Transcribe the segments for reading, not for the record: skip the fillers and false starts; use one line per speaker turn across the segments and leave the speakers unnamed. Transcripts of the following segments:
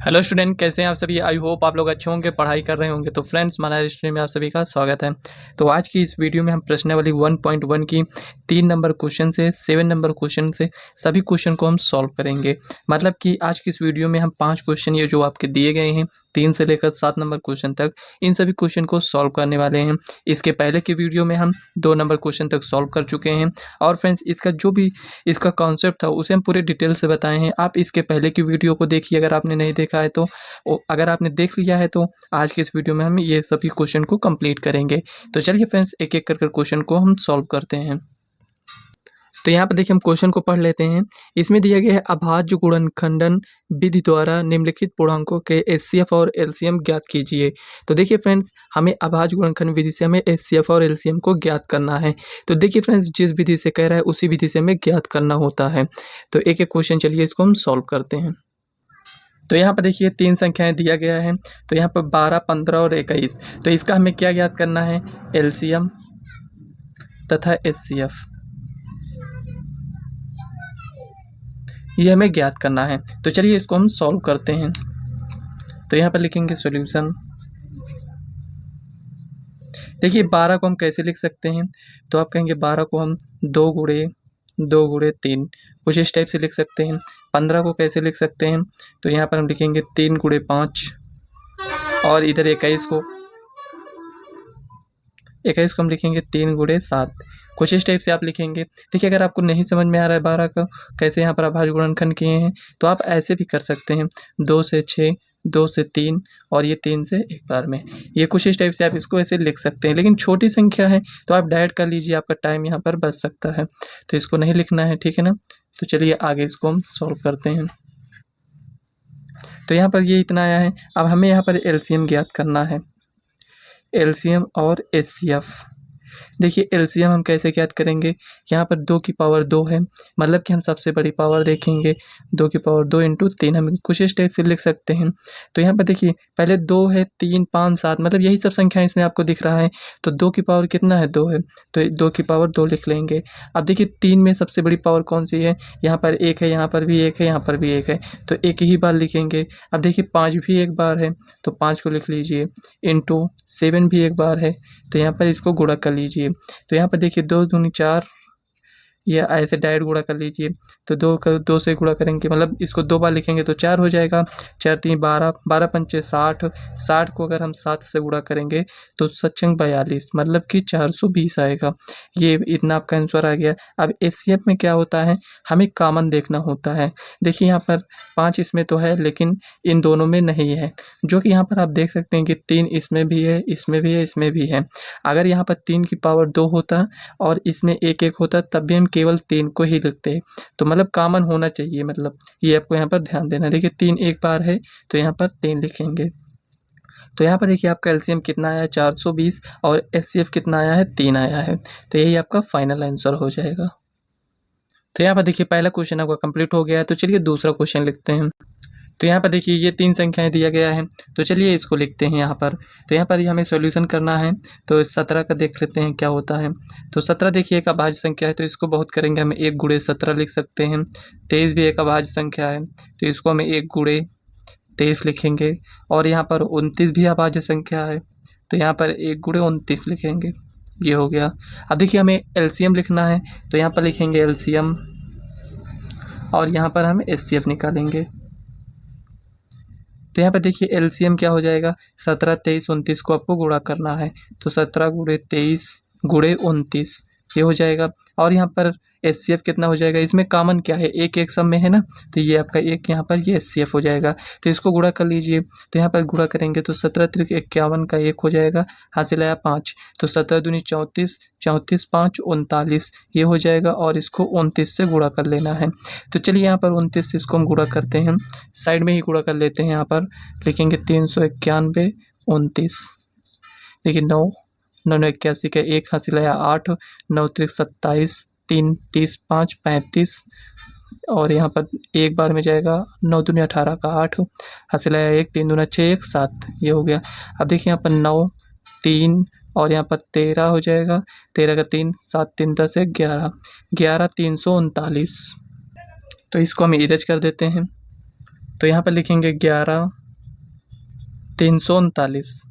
Hello student, कैसे हैं आप सभी। आई होप आप लोग अच्छे होंगे, पढ़ाई कर रहे होंगे। तो फ्रेंड्स, माना स्टडी में आप सभी का स्वागत है। तो आज की इस वीडियो में हम प्रश्नावली 1.1 की 3 नंबर क्वेश्चन से 7 नंबर क्वेश्चन से सभी क्वेश्चन को हम सॉल्व करेंगे। मतलब कि आज की इस वीडियो में हम 5 क्वेश्चन ये जो आपके दिए गए हैं 3 से लेकर 7 नंबर क्वेश्चन तक, इन सभी क्वेश्चन को सॉल्व करने वाले हैं। इसके पहले की वीडियो में हम 2 नंबर क्वेश्चन तक सॉल्व कर चुके हैं। और फ्रेंड्स, इसका जो भी इसका कॉन्सेप्ट था उसे हम पूरे डिटेल से बताए हैं। आप इसके पहले की वीडियो को देखिए अगर आपने नहीं देखा है तो। अगर आपने देख लिया है तो आज के इस वीडियो में हम ये सभी क्वेश्चन को कंप्लीट करेंगे। तो चलिए फ्रेंड्स, एक एक कर क्वेश्चन को हम सॉल्व करते हैं। तो यहाँ पर देखिए हम क्वेश्चन को पढ़ लेते हैं। इसमें दिया गया है अभाज्य गुणनखंडन विधि द्वारा निम्नलिखित पूर्णांकों के एचसीएफ और एलसीएम ज्ञात कीजिए। तो देखिए फ्रेंड्स, हमें अभाज्य गुणनखंड विधि से हमें एचसीएफ और एलसीएम को ज्ञात करना है। तो देखिए फ्रेंड्स, जिस विधि से कह रहा है उसी विधि से हमें ज्ञात करना होता है। तो एक एक क्वेश्चन चलिए इसको हम सॉल्व करते हैं। तो यहाँ पर देखिए 3 संख्याएं दिया गया है। तो यहाँ पर 12, 15 और 21। तो इसका हमें क्या ज्ञात करना है, एलसीएम तथा एचसीएफ, ये हमें ज्ञात करना है। तो चलिए इसको हम सॉल्व करते हैं। तो यहाँ पर लिखेंगे सॉल्यूशन। देखिए 12 को हम कैसे लिख सकते हैं, तो आप कहेंगे 12 को हम 2 गुणे 3 कुछ इस टाइप से लिख सकते हैं। 15 को कैसे लिख सकते हैं, तो यहाँ पर हम लिखेंगे 3 गुणे 5। और इधर 21 को हम लिखेंगे 3 गुणे 7। कुछ इस टाइप से आप लिखेंगे। देखिए अगर आपको नहीं समझ में आ रहा है 12 का कैसे यहाँ पर अभाज्य गुणनखंड किए हैं, तो आप ऐसे भी कर सकते हैं। 2 से 6, 2 से 3 और ये 3 से एक बार में, ये कुछ इस टाइप से आप इसको ऐसे लिख सकते हैं। लेकिन छोटी संख्या है तो आप डायरेक्ट कर लीजिए, आपका टाइम यहाँ पर बच सकता है। तो इसको नहीं लिखना है, ठीक है ना। तो चलिए आगे इसको हम सॉल्व करते हैं। तो यहाँ पर ये इतना आया है। अब हमें यहाँ पर एलसीएम ज्ञात करना है, एलसीएम और एचसीएफ। देखिए एलसीएम हम कैसे ज्ञात करेंगे, यहाँ पर 2 की पावर 2 है, मतलब कि हम सबसे बड़ी पावर देखेंगे। 2 की पावर 2 इंटू 3 हम कुछ इस टाइप से लिख सकते हैं। तो यहाँ पर देखिए पहले 2 है, 3, 5, 7, मतलब यही सब संख्याएं इसमें आपको दिख रहा है। तो 2 की पावर कितना है, 2 है, तो 2 की पावर 2 लिख लेंगे। अब देखिए 3 में सबसे बड़ी पावर कौन सी है, यहाँ पर 1 है, यहाँ पर भी 1 है, यहाँ पर भी 1 है, तो एक ही बार लिखेंगे। अब देखिए 5 भी एक बार है, तो 5 को लिख लीजिए। इंटू 7 भी एक बार है, तो यहाँ पर इसको गुणा कर लीजिए। तो यहाँ पर देखिए 2 दूनी 4, या ऐसे डायरेक्ट गुणा कर लीजिए। तो 2 से गुणा करेंगे, मतलब इसको 2 बार लिखेंगे तो 4 हो जाएगा। 4 3 12, 12 पंचे 60, 60 को अगर हम 7 से गुणा करेंगे तो 7 42, मतलब कि 420 आएगा। ये इतना आपका आंसर आ गया। अब एचसीएफ में क्या होता है, हमें कॉमन देखना होता है। देखिए यहाँ पर 5 इसमें तो है लेकिन इन दोनों में नहीं है, जो कि यहाँ पर आप देख सकते हैं कि 3 इसमें भी है, इसमें भी है, इसमें भी है। अगर यहाँ पर 3 की पावर 2 होता और इसमें 1 होता तब भी हम केवल 3 को ही लिखते हैं। तो मतलब कॉमन होना चाहिए, मतलब ये आपको यहाँ पर ध्यान देना है। देखिए 3 एक बार है तो यहाँ पर 3 लिखेंगे। तो यहाँ पर देखिए आपका एलसीएम कितना आया है, 420, और एचसीएफ कितना आया है, 3 आया है। तो यही आपका फाइनल आंसर हो जाएगा। तो यहाँ पर देखिए पहला क्वेश्चन आपका कंप्लीट हो गया है। तो चलिए दूसरा क्वेश्चन लिखते हैं। तो यहाँ पर देखिए ये 3 संख्याएं दिया गया है, तो चलिए इसको लिखते हैं यहाँ पर। तो यहाँ पर ही हमें सॉल्यूशन करना है। तो 17 का देख लेते हैं क्या होता है। तो 17 देखिए एक अभाज्य संख्या है, तो इसको बहुत करेंगे, हम 1 गुणे 17 लिख सकते हैं। 23 भी एक अभाज्य संख्या है, तो इसको हमें 1 गुणे 23 लिखेंगे। और यहाँ पर 29 भी अभाज्य संख्या है, तो यहाँ पर 1 गुणे 29 लिखेंगे। ये हो गया। अब देखिए हमें एलसीएम लिखना है, तो यहाँ पर लिखेंगे एलसीएम, और यहाँ पर हम एचसीएफ निकालेंगे। तो यहाँ पे देखिए एलसीएम क्या हो जाएगा, 17, 23, 29 को आपको गुणा करना है। तो 17 गुणे 23 गुणे 29 ये हो जाएगा। और यहाँ पर एचसीएफ कितना हो जाएगा, इसमें कॉमन क्या है, 1 सब में है ना, तो ये आपका 1 यहाँ पर ये एचसीएफ हो जाएगा। तो इसको गुणा कर लीजिए। तो यहाँ पर गुणा करेंगे तो 17 त्रिक 51 का 1 हो जाएगा, हासिल आया 5। तो 17 दूनी 34, 34 5 39 ये हो जाएगा, और इसको 29 से गुणा कर लेना है। तो चलिए यहाँ पर 29 से इसको हम गुणा करते हैं, साइड में ही गुणा कर लेते हैं। यहाँ पर लिखेंगे 391 29। देखिए 9 9 9 81 का 1 हासिल आया 8, 9 त्रिक 27, 3 30 5 35, और यहाँ पर एक बार में जाएगा। 9 दूनी 18 का 8 हासिल आया 1, 3 दूना 6 1 7 ये हो गया। अब देखिए यहाँ पर 9 3 और यहाँ पर 13 हो जाएगा, 13 का 3 7 3 10 1 11 339। तो इसको हम इरेज कर देते हैं। तो यहाँ पर लिखेंगे 11,339।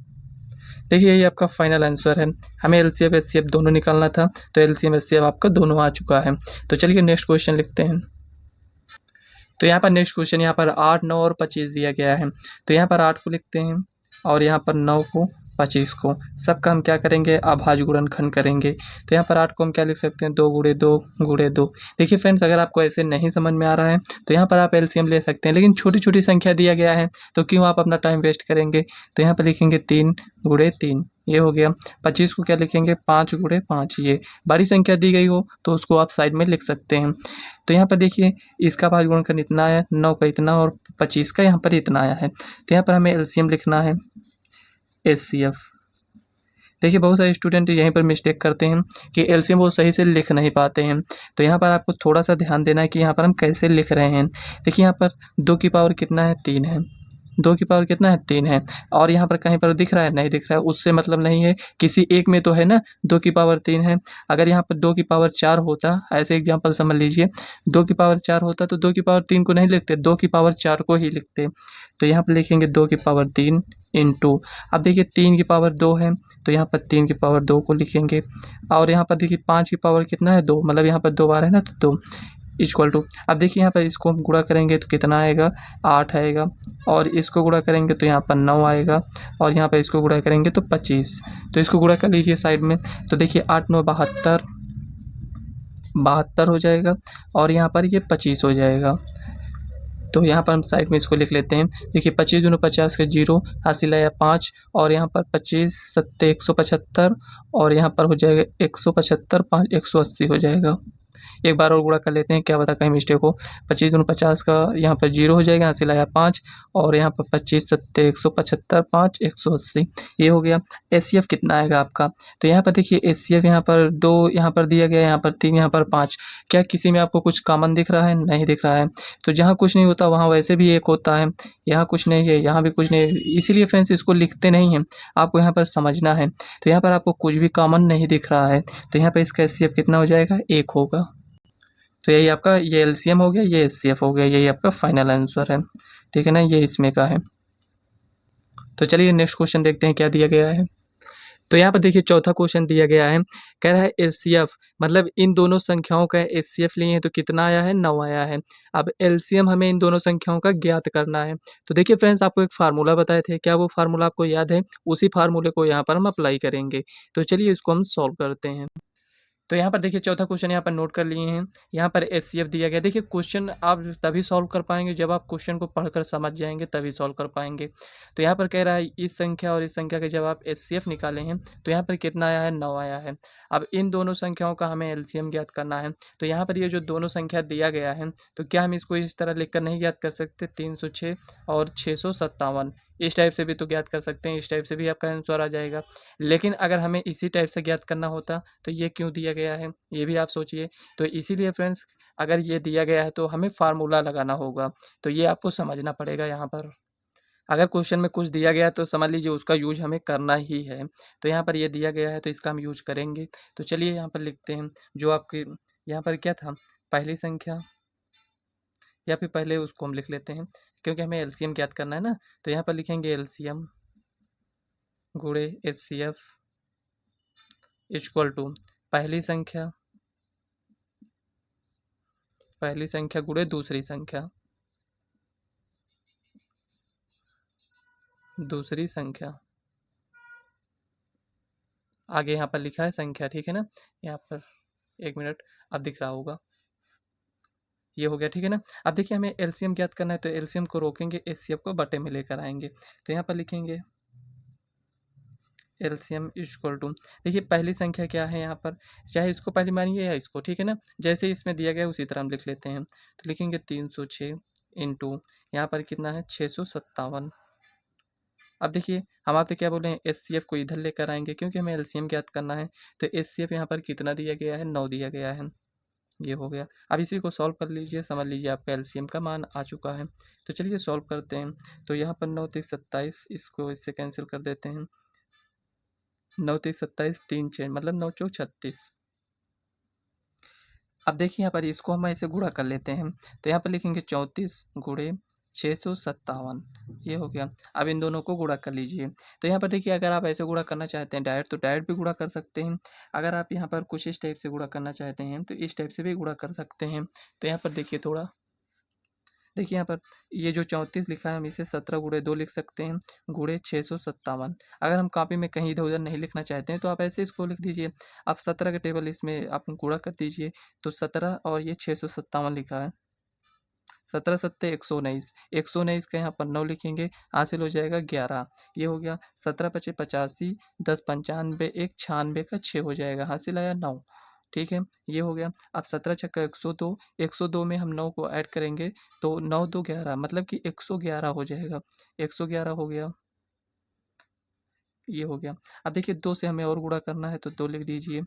देखिए ये आपका फाइनल आंसर है। हमें एलसीएम एचसीएफ दोनों निकालना था, तो एलसीएम एचसीएफ आपका दोनों आ चुका है। तो चलिए नेक्स्ट क्वेश्चन लिखते हैं। तो यहाँ पर नेक्स्ट क्वेश्चन, यहाँ पर 8, 9 और 25 दिया गया है। तो यहाँ पर 8 को लिखते हैं और यहाँ पर 9 को, 25 को, सबका हम क्या करेंगे, अभाज्य गुणनखंड करेंगे। तो यहाँ पर 8 को हम क्या लिख सकते हैं, 2 गुणे 2 गुणे 2। देखिए फ्रेंड्स, अगर आपको ऐसे नहीं समझ में आ रहा है तो यहाँ पर आप एलसीएम ले सकते हैं, लेकिन छोटी छोटी संख्या दिया गया है तो क्यों आप अपना टाइम वेस्ट करेंगे। तो यहाँ पर लिखेंगे 3 गुणे 3, ये हो गया। 25 को क्या लिखेंगे, 5 गुणे 5। ये बड़ी संख्या दी गई हो तो उसको आप साइड में लिख सकते हैं। तो यहाँ पर देखिए इसका भाज्य गुणनखंड इतना आया, 9 का इतना और 25 का यहाँ पर इतना आया है। तो यहाँ पर हमें एलसीएम लिखना है, एचसीएफ। देखिए बहुत सारे स्टूडेंट यहीं पर मिस्टेक करते हैं कि एलसीएम वो सही से लिख नहीं पाते हैं। तो यहाँ पर आपको थोड़ा सा ध्यान देना है कि यहाँ पर हम कैसे लिख रहे हैं। देखिए यहाँ पर 2 की पावर कितना है, 3 है। 2 की पावर कितना है, 3 है। और यहाँ पर कहीं पर दिख रहा है, नहीं दिख रहा है, उससे मतलब नहीं है, किसी एक में तो है ना 2 की पावर 3 है। अगर यहाँ पर 2 की पावर 4 होता, ऐसे एग्जांपल समझ लीजिए, 2 की पावर 4 होता तो 2 की पावर 3 को नहीं लिखते, 2 की पावर 4 को ही लिखते। तो यहाँ पर लिखेंगे 2 की पावर 3 इंटू, अब देखिए 3 की पावर 2 है तो यहाँ पर 3 की पावर 2 को लिखेंगे। और यहाँ पर देखिए 5 की पावर कितना है, 2, मतलब यहाँ पर 2 बार है ना, तो 2 इक्वल टू, अब देखिए यहाँ पर इसको हम गुणा करेंगे तो कितना आएगा, 8 आएगा। और इसको गुणा करेंगे तो यहाँ पर 9 आएगा। और यहाँ पर इसको गुणा करेंगे तो 25। तो इसको गुणा कर लीजिए साइड में। तो देखिए 8 9 72, 72 हो जाएगा। और यहाँ पर ये 25 हो जाएगा। तो यहाँ पर हम साइड में इसको लिख लेते हैं। देखिए 25 दूनी 50 का 0, हासिल आया 5। और यहाँ पर 25 सत्ते 175, और यहाँ पर हो जाएगा 175, 5 180 हो जाएगा। एक बार और गुणा कर लेते हैं, क्या पता कहीं मिस्टेक हो। 25 दूनी 50 का यहाँ पर 0 हो जाएगा, हासिल आया 5। और यहाँ पर 25 सत्ते 175, 5 180, ये हो गया। एचसीएफ कितना आएगा आपका। तो यहाँ पर देखिए एचसीएफ यहाँ पर 2 यहाँ पर दिया गया है, यहाँ पर 3, यहाँ पर 5। क्या किसी में आपको कुछ कॉमन दिख रहा है, नहीं दिख रहा है। तो जहाँ कुछ नहीं होता वहाँ वैसे भी एक होता है, यहाँ कुछ नहीं है, यहाँ भी कुछ नहीं है, इसीलिए फ्रेंड्स इसको लिखते नहीं हैं, आपको यहाँ पर समझना है। तो यहाँ पर आपको कुछ भी कॉमन नहीं दिख रहा है, तो यहाँ पर इसका एचसीएफ कितना हो जाएगा, 1 होगा। तो यही आपका ये एलसीएम हो गया, ये एचसीएफ हो गया, यही आपका फाइनल आंसर है, ठीक है ना, ये इसमें का है। तो चलिए नेक्स्ट क्वेश्चन देखते हैं क्या दिया गया है। तो यहाँ पर देखिए चौथा क्वेश्चन दिया गया है, कह रहा है एचसीएफ, मतलब इन दोनों संख्याओं का एचसीएफ लिए हैं तो कितना आया है, 9 आया है। अब एलसीएम हमें इन दोनों संख्याओं का ज्ञात करना है। तो देखिए फ्रेंड्स, आपको एक फार्मूला बताए थे, क्या वो फार्मूला आपको याद है। उसी फार्मूले को यहाँ पर हम अप्लाई करेंगे। तो चलिए इसको हम सॉल्व करते हैं। तो यहाँ पर देखिए चौथा क्वेश्चन यहाँ पर नोट कर लिए हैं। यहाँ पर एचसीएफ दिया गया। देखिए क्वेश्चन आप तभी सॉल्व कर पाएंगे जब आप क्वेश्चन को पढ़कर समझ जाएंगे, तभी सॉल्व कर पाएंगे। तो यहाँ पर कह रहा है इस संख्या और इस संख्या के जब आप एचसीएफ निकाले हैं तो यहाँ पर कितना आया है, 9 आया है। अब इन दोनों संख्याओं का हमें एलसीएम ज्ञात करना है। तो यहाँ पर ये जो दोनों संख्या दिया गया है, तो क्या हम इसको इस तरह लिखकर नहीं ज्ञात कर सकते, 306 और 657, इस टाइप से भी तो ज्ञात कर सकते हैं, इस टाइप से भी आपका आंसर आ जाएगा। लेकिन अगर हमें इसी टाइप से ज्ञात करना होता तो ये क्यों दिया गया है, ये भी आप सोचिए। तो इसीलिए फ्रेंड्स, अगर ये दिया गया है तो हमें फार्मूला लगाना होगा, तो ये आपको समझना पड़ेगा। यहाँ पर अगर क्वेश्चन में कुछ दिया गया है तो समझ लीजिए उसका यूज हमें करना ही है। तो यहाँ पर ये दिया गया है तो इसका हम यूज करेंगे। तो चलिए यहाँ पर लिखते हैं, जो आपके यहाँ पर क्या था, पहली संख्या, या फिर पहले उसको हम लिख लेते हैं क्योंकि हमें एलसीएम ज्ञात करना है ना। तो यहाँ पर लिखेंगे एलसीएम गुणे एचसीएफ इक्वल टू पहली संख्या गुणे दूसरी संख्या, आगे यहाँ पर लिखा है संख्या, ठीक है ना। यहाँ पर 1 मिनट, अब दिख रहा होगा, ये हो गया, ठीक है ना। अब देखिए हमें एलसीएम ज्ञात करना है, तो एलसीएम को रोकेंगे, एचसीएफ को बटे में लेकर आएंगे। तो यहाँ पर लिखेंगे एलसीएम इक्वल टू, देखिए पहली संख्या क्या है यहाँ पर, चाहे इसको पहले मानिए या इसको, ठीक है ना, जैसे इसमें दिया गया उसी तरह हम लिख लेते हैं। तो लिखेंगे 306 इंटू, यहाँ पर कितना है, 657। अब देखिए हम आपसे क्या बोले हैं, एचसीएफ को इधर लेकर आएंगे क्योंकि हमें एलसीएम ज्ञात करना है। तो एचसीएफ यहाँ पर कितना दिया गया है, 9 दिया गया है, ये हो गया। अब इसी को सॉल्व कर लीजिए, समझ लीजिए आपका एलसीएम का मान आ चुका है। तो चलिए सॉल्व करते हैं। तो यहाँ पर 9 3 27, इसको इससे कैंसिल कर देते हैं। 9 3 27, 3 6, मतलब 9 चौक 36। अब देखिए यहाँ पर इसको हम ऐसे गुणा कर लेते हैं। तो यहाँ पर लिखेंगे 34 गुणे 657 ये हो गया। अब इन दोनों को गुणा कर लीजिए। तो यहाँ पर देखिए अगर आप ऐसे गुणा करना चाहते हैं डायरेक्ट तो डायरेक्ट भी गुणा कर सकते हैं। अगर आप यहाँ पर कुछ इस टाइप से गुणा करना चाहते हैं तो इस टाइप से भी गुणा कर सकते हैं। तो यहाँ पर देखिए थोड़ा देखिए यहाँ पर ये जो 34 लिखा है हम इसे 17 गुणे 2 लिख सकते हैं गुणे 657। अगर हम कॉपी में कहीं इधर उधर नहीं लिखना चाहते हैं तो आप ऐसे इसको लिख दीजिए। आप 17 का टेबल इसमें आप गुणा कर दीजिए तो 17 और ये 657 लिखा है। 17 सत्ते 119, 119 का यहाँ पर 9 लिखेंगे, हासिल हो जाएगा 11। ये हो गया 17 पचे 85, 10 95, 1 96 का 6 हो जाएगा, हासिल आया 9। ठीक है, ये हो गया। अब 17 छक्का 102, 102 में हम 9 को ऐड करेंगे तो 9 2 11 मतलब कि 111 हो जाएगा। 111 हो गया, ये हो गया। अब देखिए 2 से हमें और गुणा करना है तो 2 लिख दीजिए।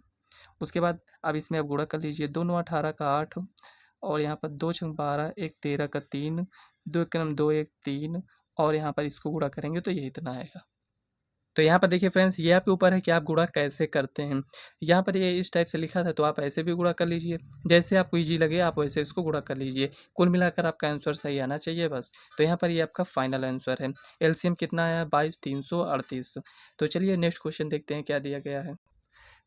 उसके बाद अब इसमें आप गुणा कर लीजिए। 2 9 18 का 8 और यहाँ पर 2 छंग 12, 1 13 का 3, 2 एकम 2 1 3 और यहाँ पर इसको गुणा करेंगे तो ये इतना आएगा। तो यहाँ पर देखिए फ्रेंड्स ये आपके ऊपर है कि आप गुणा कैसे करते हैं। यहाँ पर ये इस टाइप से लिखा था तो आप ऐसे भी गुणा कर लीजिए। जैसे आपको ईजी लगे आप वैसे इसको गुणा कर लीजिए। कुल मिलाकर आपका आंसर सही आना चाहिए बस। तो यहाँ पर ये आपका फाइनल आंसर है। एलसीएम कितना आया 22,338। तो चलिए नेक्स्ट क्वेश्चन देखते हैं क्या दिया गया है।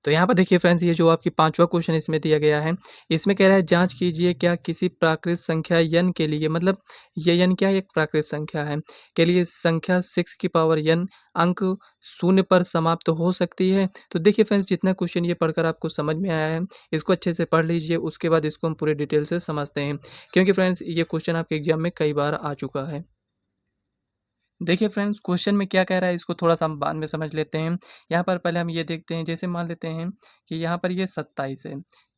तो यहाँ पर देखिए फ्रेंड्स ये जो आपकी पांचवा क्वेश्चन इसमें दिया गया है, इसमें कह रहा है जांच कीजिए क्या किसी प्राकृत संख्या n के लिए मतलब ये n क्या है एक प्राकृत संख्या है के लिए संख्या 6 की पावर n अंक शून्य पर समाप्त हो सकती है। तो देखिए फ्रेंड्स जितना क्वेश्चन ये पढ़कर आपको समझ में आया है इसको अच्छे से पढ़ लीजिए, उसके बाद इसको हम पूरे डिटेल से समझते हैं क्योंकि फ्रेंड्स ये क्वेश्चन आपके एग्जाम में कई बार आ चुका है। देखिए फ्रेंड्स क्वेश्चन में क्या कह रहा है इसको थोड़ा-सा हम बाद में समझ लेते हैं। यहाँ पर पहले हम ये देखते हैं जैसे मान लेते हैं कि यहाँ पर ये 27 है,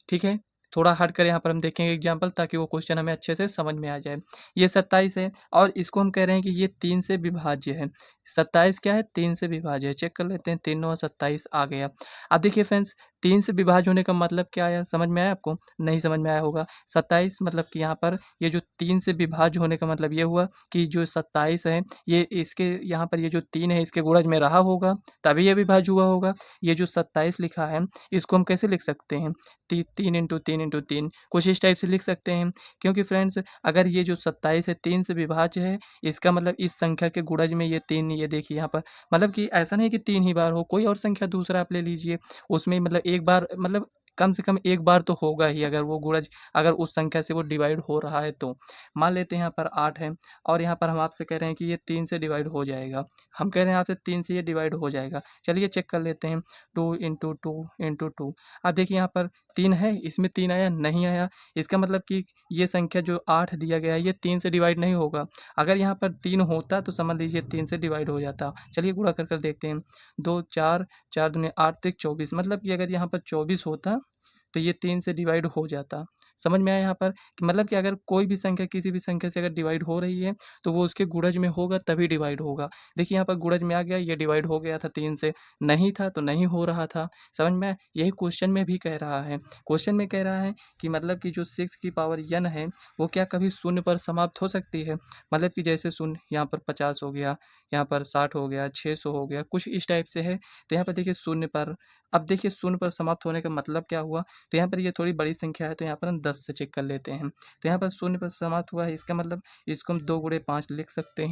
ठीक है? थोड़ा हटकर यहाँ पर हम देखेंगे एग्जाम्पल ताकि वो क्वेश्चन हमें अच्छे से समझ में आ जाए। ये 27 है और इसको हम कह रहे हैं कि ये 3 से विभाज्य है। 27 क्या है? 3 से विभाज्य है। चेक कर लेते हैं 3 9 27 आ गया। अब देखिए फ्रेंड्स 3 से विभाज्य होने का मतलब क्या आया? समझ में आया आपको? नहीं समझ में आया होगा। 27 मतलब कि यहाँ पर ये जो 3 से विभाज्य होने का मतलब ये हुआ कि जो 27 है ये इसके यहाँ पर ये जो 3 है इसके गुणज में रहा होगा तभी ये विभाज्य हुआ होगा। ये जो 27 लिखा है इसको हम कैसे लिख सकते हैं? 3 इंटू 3 इंटू 3 कुछ इस टाइप से लिख सकते हैं क्योंकि फ्रेंड्स अगर ये जो 27 है 3 से विभाज्य है इसका मतलब इस संख्या के गुणज में ये 3 ये देखिए यहाँ पर मतलब कि ऐसा नहीं कि 3 ही बार हो, कोई और संख्या दूसरा आप ले लीजिए उसमें मतलब एक बार मतलब कम से कम एक बार तो होगा ही अगर वो गुणज अगर उस संख्या से वो डिवाइड हो रहा है तो। मान लेते हैं यहाँ पर 8 है और यहाँ पर हम आपसे कह रहे हैं कि ये 3 से डिवाइड हो जाएगा। हम कह रहे हैं आपसे 3 से ये डिवाइड हो जाएगा। चलिए चेक कर लेते हैं 2 इंटू 2 इंटू 2। अब देखिए यहाँ पर 3 है, इसमें 3 आया, नहीं आया। इसका मतलब कि ये संख्या जो 8 दिया गया है ये 3 से डिवाइड नहीं होगा। अगर यहाँ पर 3 होता तो समझ लीजिए 3 से डिवाइड हो जाता। चलिए गुणा कर कर देखते हैं। 2 4 4 दूनी 8 तिक 24 मतलब कि अगर यहाँ पर 24 होता तो ये 3 से डिवाइड हो जाता। समझ में आया यहाँ पर कि मतलब कि अगर कोई भी संख्या किसी भी संख्या से अगर डिवाइड हो रही है तो वो उसके गुणज में होगा तभी डिवाइड होगा। देखिए यहाँ पर गुणज में आ गया ये डिवाइड हो गया था 3 से, नहीं था तो नहीं हो रहा था। समझ में आया? यही क्वेश्चन में भी कह रहा है। क्वेश्चन में कह रहा है कि मतलब कि जो 6 की पावर n है वो क्या कभी शून्य पर समाप्त हो सकती है? मतलब कि जैसे शून्य यहाँ पर 50 हो गया, यहाँ पर 60 हो गया, 600 हो गया, कुछ इस टाइप से है। तो यहाँ पर देखिए शून्य पर अब देखिए शून्य पर समाप्त होने का मतलब क्या हुआ? तो यहाँ पर ये थोड़ी बड़ी संख्या है तो यहाँ पर हम 10 से चेक कर लेते हैं। तो यहाँ पर शून्य पर समाप्त हुआ है इसका मतलब इसको हम 2 गुणे 5 लिख सकते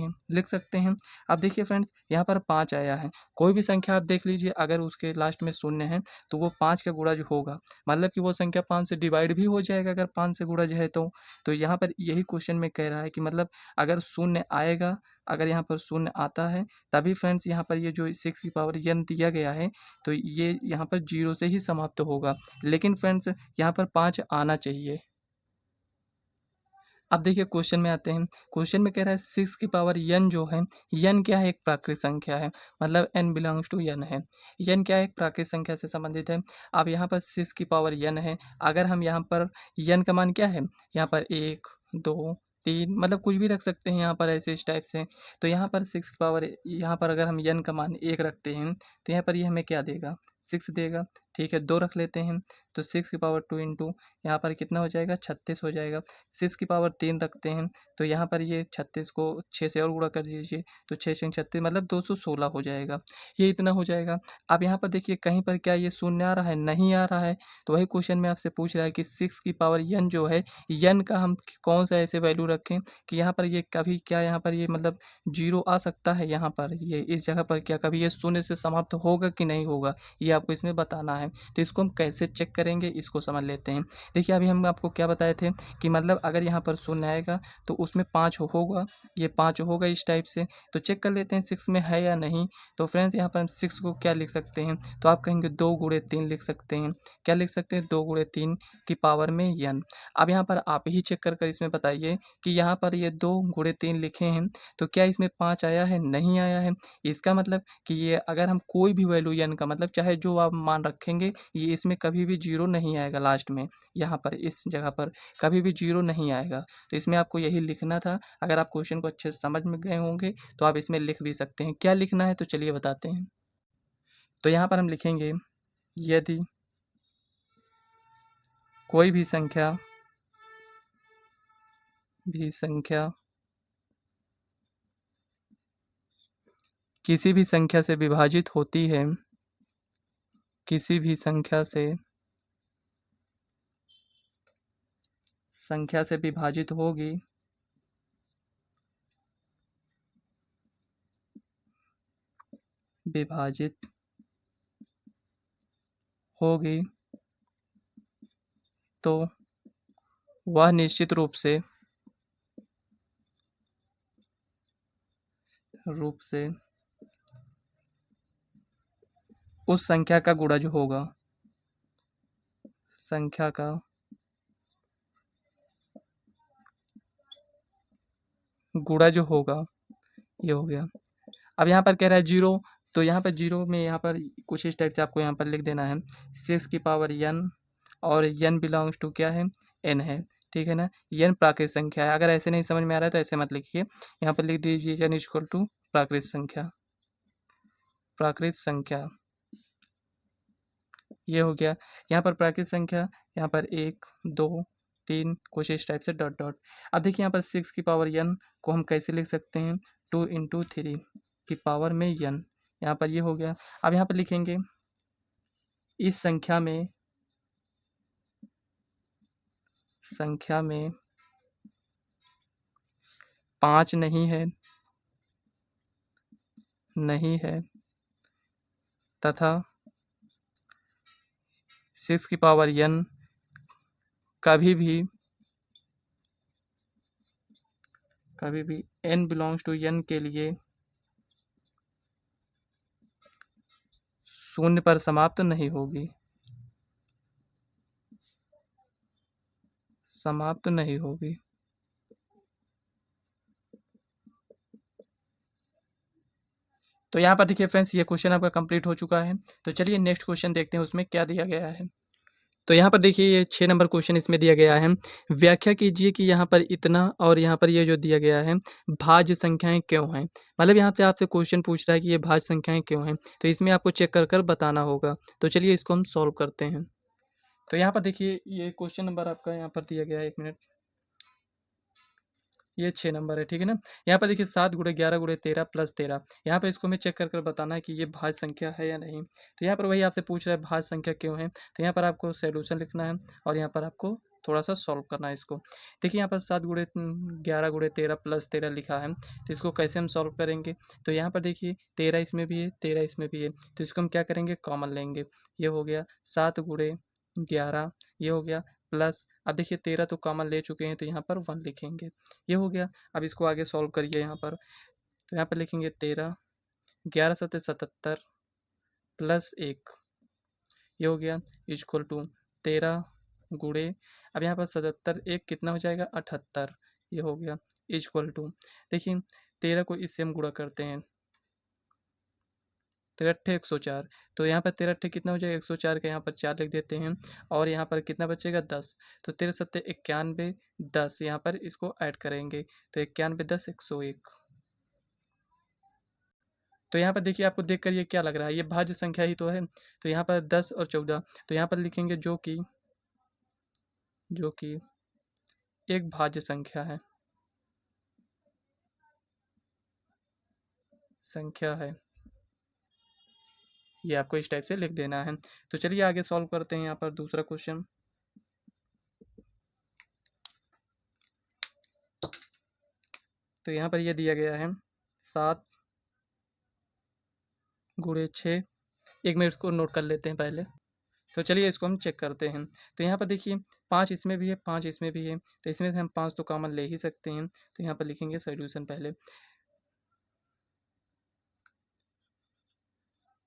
हैं। अब देखिए फ्रेंड्स यहाँ पर 5 आया है। कोई भी संख्या आप देख लीजिए अगर उसके लास्ट में शून्य है तो वो 5 का गुणज होगा। मतलब कि वो संख्या 5 से डिवाइड भी हो जाएगा अगर 5 से गुणज है तो। तो यहाँ पर यही क्वेश्चन में कह रहा है कि मतलब अगर शून्य आएगा, अगर यहाँ पर शून्य आता है तभी फ्रेंड्स यहाँ पर ये जो 6 की पावर n दिया गया है तो ये यहाँ पर 0 से ही समाप्त होगा। लेकिन फ्रेंड्स यहाँ पर 5 आना चाहिए। अब देखिए क्वेश्चन में आते हैं। क्वेश्चन में कह रहा है 6 की पावर n जो है, n क्या है? एक प्राकृत संख्या है, मतलब n बिलोंग्स टू n है। n क्या है? एक प्राकृत संख्या से संबंधित है। अब यहाँ पर 6 की पावर n है, अगर हम यहाँ पर n का मान क्या है? यहाँ पर 1 2 3 मतलब कुछ भी रख सकते हैं यहाँ पर ऐसे इस टाइप से। तो यहाँ पर 6 की पावर यहाँ पर अगर हम n का मान 1 रखते हैं तो यहाँ पर ये हमें क्या देगा? 6 देगा। ठीक है, 2 रख लेते हैं तो 6 की पावर 2 इंटू यहाँ पर कितना हो जाएगा 36 हो जाएगा। 6 की पावर 3 रखते हैं तो यहाँ पर ये 36 को 6 से और गुणा कर दीजिए तो 6 छंग 36 मतलब 216 हो जाएगा। ये इतना हो जाएगा। अब यहाँ पर देखिए कहीं पर क्या ये शून्य आ रहा है, नहीं आ रहा है। तो वही क्वेश्चन में आपसे पूछ रहा है कि 6 की पावर n जो है, n का हम कौन सा ऐसे वैल्यू रखें कि यहाँ पर ये कभी क्या यहाँ पर ये मतलब 0 आ सकता है, यहाँ पर ये इस जगह पर क्या कभी ये शून्य से समाप्त होगा कि नहीं होगा, ये आपको इसमें बताना है। तो इसको हम कैसे चेक करेंगे इसको समझ लेते हैं। देखिए अभी हम आपको क्या बताए थे कि मतलब अगर यहाँ पर शून्य आएगा तो उसमें 5 होगा, ये 5 होगा इस टाइप से। तो चेक कर लेते हैं 6 में है या नहीं। तो फ्रेंड्स यहाँ पर हम 6 को क्या लिख सकते हैं, तो आप कहेंगे 2 गुणे 3 लिख सकते हैं। क्या लिख सकते हैं, 2 गुणे 3 की पावर में n। अब यहाँ पर आप ही चेक कर कर इसमें बताइए कि यहाँ पर ये 2 गुणे 3 लिखे हैं तो क्या इसमें 5 आया है, नहीं आया है। इसका मतलब कि ये अगर हम कोई भी वैल्यू n का मतलब चाहे जो आप मान रखेंगे ये इसमें कभी भी 0 नहीं आएगा लास्ट में, यहाँ पर इस जगह पर कभी भी 0 नहीं आएगा। तो इसमें आपको यही लिखना था। अगर आप क्वेश्चन को अच्छे से समझ में गए होंगे तो आप इसमें लिख भी सकते हैं। क्या लिखना है तो चलिए बताते हैं। तो यहाँ पर हम लिखेंगे यदि कोई भी संख्या किसी भी संख्या से विभाजित होती है, किसी भी संख्या से विभाजित होगी, विभाजित होगी तो वह निश्चित रूप से उस संख्या का गुणज होगा, संख्या का गुणज होगा। ये हो गया। अब यहाँ पर कह रहा है 0, तो यहाँ पर 0 में यहाँ पर कुछ इस टाइप से आपको यहाँ पर लिख देना है 6 की पावर n, और n बिलोंग्स टू क्या है, n है, ठीक है ना। n प्राकृत संख्या है। अगर ऐसे नहीं समझ में आ रहा है तो ऐसे मत लिखिए, यहाँ पर लिख दीजिए n इक्वल टू प्राकृत संख्या, प्राकृत संख्या। ये हो गया। यहाँ पर प्राकृत संख्या, यहाँ पर 1 2 3 कुछ इस टाइप से डॉट डॉट। अब देखिए यहाँ पर 6 की पावर n को हम कैसे लिख सकते हैं, 2 इंटू 3 की पावर में n। यहाँ पर ये हो गया। अब यहाँ पर लिखेंगे इस संख्या में 5 नहीं है तथा 6 की पावर n कभी भी n बिलोंग्स टू n के लिए शून्य पर समाप्त नहीं होगी, समाप्त नहीं होगी। तो यहाँ पर देखिए फ्रेंड्स ये क्वेश्चन आपका कंप्लीट हो चुका है। तो चलिए नेक्स्ट क्वेश्चन देखते हैं उसमें क्या दिया गया है। तो यहाँ पर देखिए ये 6 नंबर क्वेश्चन इसमें दिया गया है। व्याख्या कीजिए कि यहाँ पर इतना और यहाँ पर ये जो दिया गया है भाज्य संख्याएं क्यों हैं। मतलब यहाँ पे आपसे क्वेश्चन पूछ रहा है कि ये भाज्य संख्याएं क्यों हैं, तो इसमें आपको चेक कर कर बताना होगा। तो चलिए इसको हम सॉल्व करते हैं। तो यहाँ पर देखिए ये क्वेश्चन नंबर आपका यहाँ पर दिया गया है, 1 मिनट, ये 6 नंबर है, ठीक है ना। यहाँ पर देखिए 7 गुणे 11 गुणे 13 प्लस 13, यहाँ पर इसको हमें चेक कर कर बताना है कि ये भाज्य संख्या है या नहीं। तो यहाँ पर वही आपसे पूछ रहा है भाज्य संख्या क्यों है, तो यहाँ पर आपको सॉल्यूशन लिखना है और यहाँ पर आपको थोड़ा सा सॉल्व करना है इसको। देखिए यहाँ पर 7 गुणे 11 गुणे 13 प्लस 13 लिखा है, तो इसको कैसे हम सॉल्व करेंगे। तो यहाँ पर देखिए 13 इसमें भी है 13 इसमें भी है, तो इसको हम क्या करेंगे, कॉमन लेंगे। ये हो गया 7 गुणे 11, ये हो गया प्लस, अब देखिए 13 तो कॉमन ले चुके हैं तो यहाँ पर 1 लिखेंगे। ये हो गया। अब इसको आगे सॉल्व करिए यहाँ पर, तो यहाँ पर लिखेंगे 13, 11 सत्ते 77 प्लस 1, ये हो गया इक्वल टू 13 गुणे, अब यहाँ पर 77 1 कितना हो जाएगा 78, ये हो गया इक्वल टू, देखिए 13 को इससे हम गुणा करते हैं, 13 अट्ठे 104, तो यहाँ पर 13 अट्ठे कितना हो जाएगा 104 का यहाँ पर 4 लिख देते हैं और यहाँ पर कितना बचेगा 10, तो 13 सत्ते 91 10, यहाँ पर इसको ऐड करेंगे तो 91 10 101। तो यहाँ पर देखिए आपको देखकर ये क्या लग रहा है, ये भाज्य संख्या ही तो है। तो यहाँ पर 10 और 14, तो यहाँ पर लिखेंगे जो कि एक भाज्य संख्या है। ये आपको इस टाइप से लिख देना है। तो चलिए आगे सॉल्व करते हैं यहाँ पर दूसरा क्वेश्चन। तो यहाँ पर ये दिया गया है 7 × 6। एक मिनट इसको नोट कर लेते हैं पहले। तो चलिए इसको हम चेक करते हैं। तो यहाँ पर देखिए 5 इसमें भी है, 5 इसमें भी है, तो इसमें से हम 5 तो कॉमन ले ही सकते हैं। तो यहाँ पर लिखेंगे सॉल्यूशन पहले।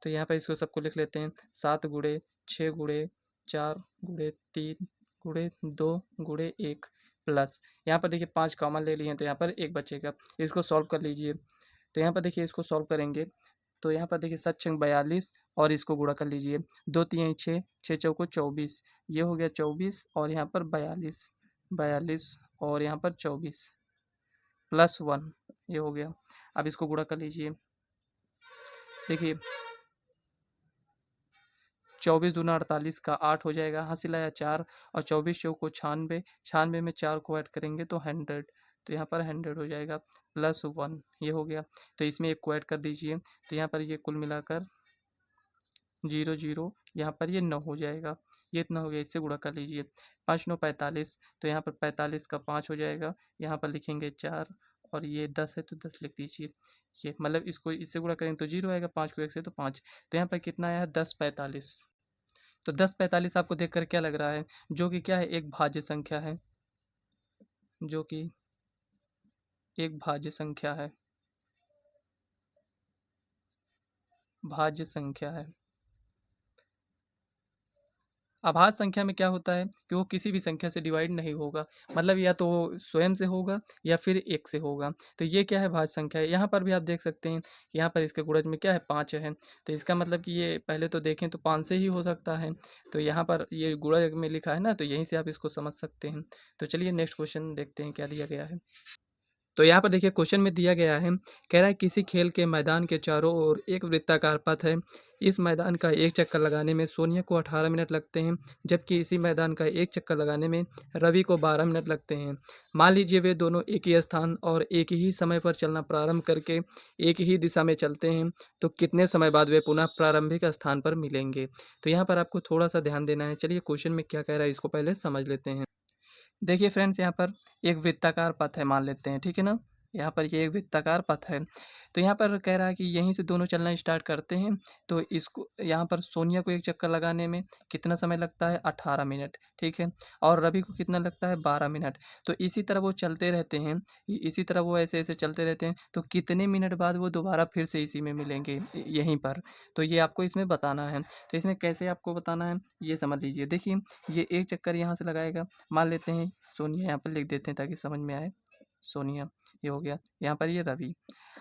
तो यहाँ पर इसको सबको लिख लेते हैं 7 × 6 × 4 × 3 × 2 × 1 प्लस यहाँ पर देखिए 5 कॉमन ले लिए हैं, तो यहाँ पर 1 बचेगा। इसको सॉल्व कर लीजिए। तो यहाँ पर देखिए इसको सॉल्व करेंगे, तो यहाँ पर देखिए 7×6 = 42 और इसको गुणा कर लीजिए। 2×3 = 6, 6×4 = 24, ये हो गया 24 और यहाँ पर 42, 42 और यहाँ पर 24 +1, ये हो गया। अब इसको गुणा कर लीजिए। देखिए 24×2 = 48 का 8 हो जाएगा, हासिल आया 4 और 24×4 = 96, 96 में 4 को ऐड करेंगे तो 100, तो यहाँ पर 100 हो जाएगा +1, ये हो गया। तो इसमें 1 को ऐड कर दीजिए, तो यहाँ पर ये कुल मिलाकर 0 0, यहाँ पर ये 9 हो जाएगा। ये इतना हो गया, इससे गुणा कर लीजिए। 5×9 = 45, तो यहाँ पर 45 का 5 हो जाएगा, यहाँ पर लिखेंगे 4 और ये 10 है तो 10 लिख दीजिए। ये मतलब इसको इससे गुणा करेंगे तो 0 आएगा, 5 को 1 से तो 5, तो यहाँ पर कितना आया 10×45। तो 10×45 आपको देखकर क्या लग रहा है, जो कि क्या है, एक भाज्य संख्या है, जो कि एक भाज्य संख्या है। अभाज्य संख्या में क्या होता है कि वो किसी भी संख्या से डिवाइड नहीं होगा, मतलब या तो वो स्वयं से होगा या फिर 1 से होगा। तो ये क्या है, भाज्य संख्या है। यहाँ पर भी आप देख सकते हैं, यहाँ पर इसके गुणज में क्या है, 5 है, तो इसका मतलब कि ये पहले तो देखें तो 5 से ही हो सकता है। तो यहाँ पर ये गुणज में लिखा है ना, तो यहीं से आप इसको समझ सकते हैं। तो चलिए नेक्स्ट क्वेश्चन देखते हैं क्या दिया गया है। तो यहाँ पर देखिए क्वेश्चन में दिया गया है, कह रहा है किसी खेल के मैदान के चारों ओर एक वृत्ताकार पथ है। इस मैदान का एक चक्कर लगाने में सोनिया को 18 मिनट लगते हैं, जबकि इसी मैदान का एक चक्कर लगाने में रवि को 12 मिनट लगते हैं। मान लीजिए वे दोनों एक ही स्थान और एक ही समय पर चलना प्रारंभ करके एक ही दिशा में चलते हैं, तो कितने समय बाद वे पुनः प्रारंभिक स्थान पर मिलेंगे। तो यहाँ पर आपको थोड़ा सा ध्यान देना है। चलिए क्वेश्चन में क्या कह रहा है इसको पहले समझ लेते हैं। देखिए फ्रेंड्स, यहाँ पर एक वृत्ताकार पथ है मान लेते हैं, ठीक है ना। यहाँ पर ये एक वृत्ताकार पथ है, तो यहाँ पर कह रहा है कि यहीं से दोनों चलना स्टार्ट करते हैं। तो इसको यहाँ पर सोनिया को एक चक्कर लगाने में कितना समय लगता है, 18 मिनट, ठीक है। और रवि को कितना लगता है, 12 मिनट। तो इसी तरह वो चलते रहते हैं, इसी तरह वो ऐसे ऐसे चलते रहते हैं, तो कितने मिनट बाद वो दोबारा फिर से इसी में मिलेंगे, यहीं पर। तो ये आपको इसमें बताना है। तो इसमें कैसे आपको बताना है ये समझ लीजिए। देखिए ये एक चक्कर यहाँ से लगाएगा, मान लेते हैं सोनिया, यहाँ पर लिख देते हैं ताकि समझ में आए। सोनिया, ये हो गया। यहाँ पर ये रवि।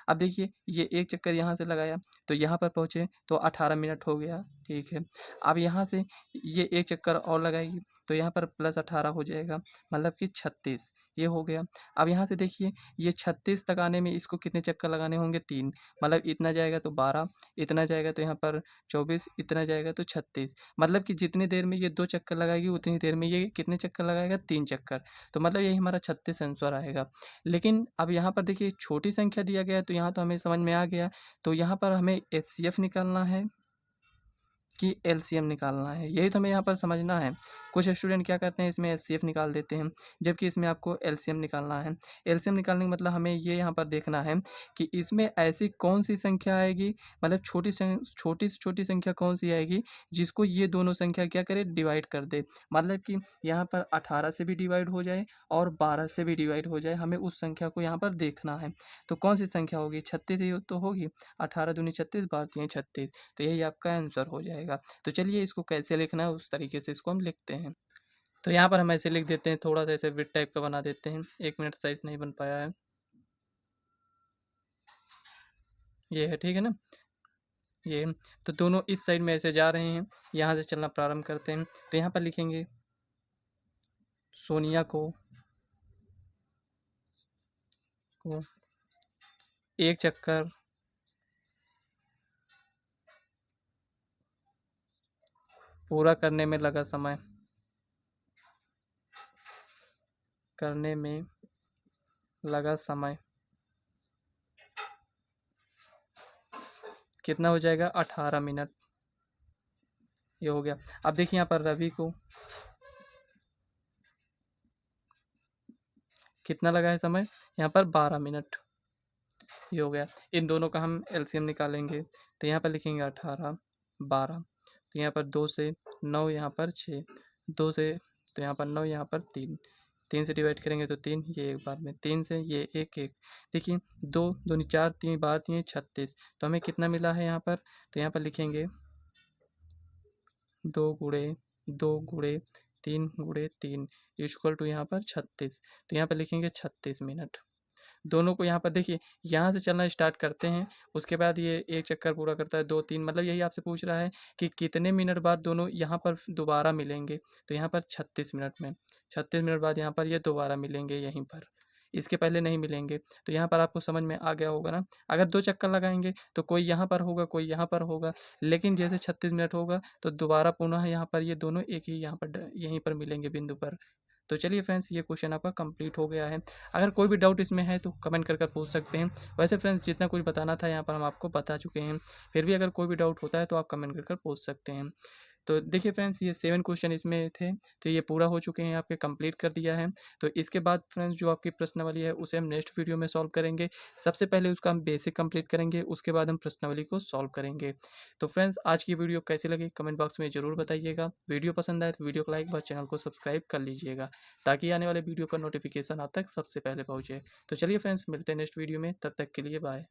अब देखिए ये एक चक्कर यहाँ से लगाया, तो यहाँ पर पहुँचे तो 18 मिनट हो गया, ठीक है। अब यहाँ से ये एक चक्कर और लगाएगी, तो यहाँ पर +18 हो जाएगा, मतलब कि 36, ये हो गया। अब यहाँ से देखिए ये 36 तक आने में इसको कितने चक्कर लगाने होंगे, 3, मतलब इतना जाएगा तो 12, इतना जाएगा तो यहाँ पर 24, इतना जाएगा तो 36, मतलब कि जितनी देर में ये 2 चक्कर लगाएगी उतनी देर में ये कितने चक्कर लगाएगा, 3 चक्कर। तो मतलब यही हमारा 36 आंसर आएगा। लेकिन अब यहाँ पर देखिए छोटी संख्या दिया गया है, तो यहाँ तो हमें समझ में आ गया। तो यहाँ पर हमें एचसीएफ निकालना है कि एलसीएम निकालना है, यही तो हमें यहाँ पर समझना है। कुछ स्टूडेंट क्या करते हैं, इसमें एचसीएफ निकाल देते हैं, जबकि इसमें आपको एलसीएम निकालना है। एलसीएम निकालने का मतलब हमें ये यहाँ पर देखना है कि इसमें ऐसी कौन सी संख्या आएगी, मतलब छोटी से छोटी संख्या कौन सी आएगी जिसको ये दोनों संख्या क्या करे, डिवाइड कर दे। मतलब कि यहाँ पर 18 से भी डिवाइड हो जाए और 12 से भी डिवाइड हो जाए, हमें उस संख्या को यहाँ पर देखना है। तो कौन सी संख्या होगी, 36 ही तो होगी। 18 दूनी 36, 12 36, तो यही आपका आंसर हो जाएगा। तो चलिए इसको कैसे लिखना है उस तरीके से इसको हम लिखते हैं। तो यहाँ पर हम ऐसे लिख देते हैं, थोड़ा सा ऐसे विड टाइप का बना देते हैं। 1 मिनट साइज नहीं बन पाया है, ये है, ठीक है ना। ये तो दोनों इस साइड में ऐसे जा रहे हैं, यहाँ से चलना प्रारंभ करते हैं। तो यहाँ पर लिखेंगे सोनिया को एक चक्कर पूरा करने में लगा समय, करने में लगा समय कितना हो जाएगा 18 मिनट। ये हो गया। अब देखिए यहाँ पर रवि को कितना लगा है समय, यहाँ पर 12 मिनट। ये हो गया। इन दोनों का हम एलसीएम निकालेंगे तो यहाँ पर लिखेंगे 18 12, तो यहाँ पर 2 से 9, यहाँ पर 6, 2 से तो यहाँ पर 9, यहाँ पर 3, 3 से डिवाइड करेंगे तो 3, ये एक बार में 3 से ये 1 1, देखिए 2 दूनी 4, 3 बार 3 36, तो हमें कितना मिला है यहाँ पर, तो यहाँ पर लिखेंगे 2 गुणे 2 गुणे 3 गुणे 3 इक्वल टू यहाँ पर 36, तो यहाँ पर लिखेंगे 36 मिनट। दोनों को यहाँ पर देखिए, यहाँ से चलना स्टार्ट करते हैं, उसके बाद ये एक चक्कर पूरा करता है 2 3, मतलब यही आपसे पूछ रहा है कि कितने मिनट बाद दोनों यहाँ पर दोबारा मिलेंगे, तो यहाँ पर 36 मिनट में, 36 मिनट बाद यहाँ पर ये दोबारा मिलेंगे यहीं पर, इसके पहले नहीं मिलेंगे। तो यहाँ पर आपको समझ में आ गया होगा ना, अगर 2 चक्कर लगाएंगे तो कोई यहाँ पर होगा, कोई यहाँ पर होगा, लेकिन जैसे 36 मिनट होगा तो दोबारा पुनः यहाँ पर ये दोनों एक ही यहाँ पर यहीं पर मिलेंगे बिंदु पर। तो चलिए फ्रेंड्स, ये क्वेश्चन आपका कंप्लीट हो गया है। अगर कोई भी डाउट इसमें है तो कमेंट कर पूछ सकते हैं। वैसे फ्रेंड्स, जितना कुछ बताना था यहाँ पर हम आपको बता चुके हैं, फिर भी अगर कोई भी डाउट होता है तो आप कमेंट कर पूछ सकते हैं। तो देखिए फ्रेंड्स, ये 7 क्वेश्चन इसमें थे, तो ये पूरा हो चुके हैं, आपके कंप्लीट कर दिया है। तो इसके बाद फ्रेंड्स, जो आपकी प्रश्नावली है उसे हम नेक्स्ट वीडियो में सॉल्व करेंगे। सबसे पहले उसका हम बेसिक कंप्लीट करेंगे, उसके बाद हम प्रश्नावली को सॉल्व करेंगे। तो फ्रेंड्स, आज की वीडियो कैसी लगी कमेंट बॉक्स में ज़रूर बताइएगा। वीडियो पसंद आए तो वीडियो को लाइक व चैनल को सब्सक्राइब कर लीजिएगा, ताकि आने वाले वीडियो का नोटिफिकेशन आप तक सबसे पहले पहुँचे। तो चलिए फ्रेंड्स, मिलते हैं नेक्स्ट वीडियो में, तब तक के लिए बाय।